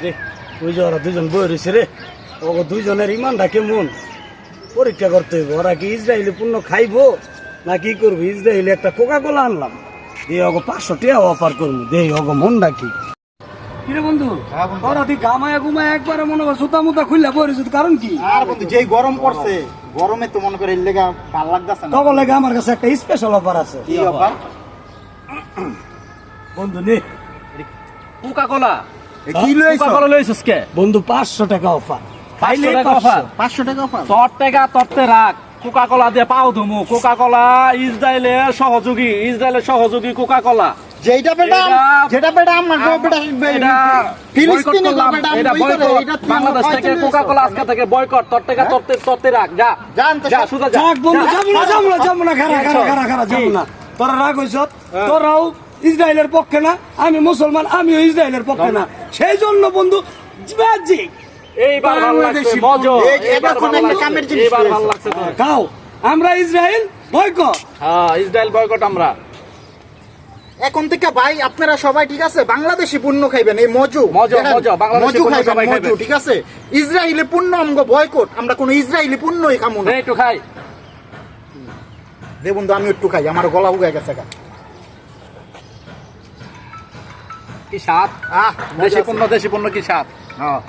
রে ওই যে ওরা দুজন বই রয়েছে রে, ও দুইজনের ইমানটা কেমন পরীক্ষা করতে হইব। ওরা কি ইসরায়েলি পণ্য খাইবো না কি করবো? ইসরায়েলি একটা কোকা কোলা আনলাম, দিয়ে ওকে 500 টাকা অফার করবো, দেই ওকে মনটা কি। কিরে বন্ধু, ওরা তুই গামায়া গুমায়া একবারে মনে কর জুতা মুতা খুললা বই রয়েছে, কারণ কি? আর বন্ধু যেই গরম পড়ছে, গরমে তো মনে করে এর লেগা ভাল লাগতেছে না। তখন লাগে আমার কাছে একটা স্পেশাল অফার আছে। কি অফার বন্ধু নে কোকা কোলা কি লইছো? কোকা কোলা লইছস কে? বন্ধু 500 টাকা অফার, খাইলে 500 টাকা অফার। 500 টাকা অফার? তোর টাকা তোরতে রাখ, কোকা কোলা দিয়ে পাও ধুমু। কোকা কোলা ইসরায়েলের সহযোগী কোকা কোলা। যেটা বেটা যেটা বেটা আমার বেটা এটা ফিলিস্তিনি বয়কট করলাম, বেটা এটা বয়কট। বাংলাদেশ থেকে কোকা কোলা আজকে থেকে বয়কট। তোর টাকা তোরতে রাখ, যা জান তো যা সুদা যা। যাক বন্ধু, যাবো না খারা যাবো না। তোরা রাগ হইছ, তোরাও ইসরায়েলের পক্ষে না, আমি মুসলমান, আমিও ইসরায়েলের পক্ষে না। সেই জন্য বন্ধু ম্যাজিক এইবার ভালো লাগছে, মজা। এটা কোন একটা কামের জিনিস এইবার ভালো লাগছে তোর। খাও, আমরা ইসরায়েল বয়কট। হ্যাঁ, ইসরায়েল বয়কট আমরা। এখন থেকে ভাই আপনারা সবাই ঠিক আছে বাংলাদেশি পণ্য খাইবেন, এই মজু মজু, বাংলাদেশি মজু পণ্য খাইবেন, সবাই মজু খাইবেন। ঠিক আছে। ইসরায়েলি পণ্য আমগো বয়কট, আমরা কোনো ইসরায়েলি পণ্যই খামু না। নে একটু খাই। দে বন্ধু আমি একটু খাই, আমার গলা উগে গেছে গা। কি স্বাদ, আহ দেশি পণ্য কি স্বাদ। হ্যাঁ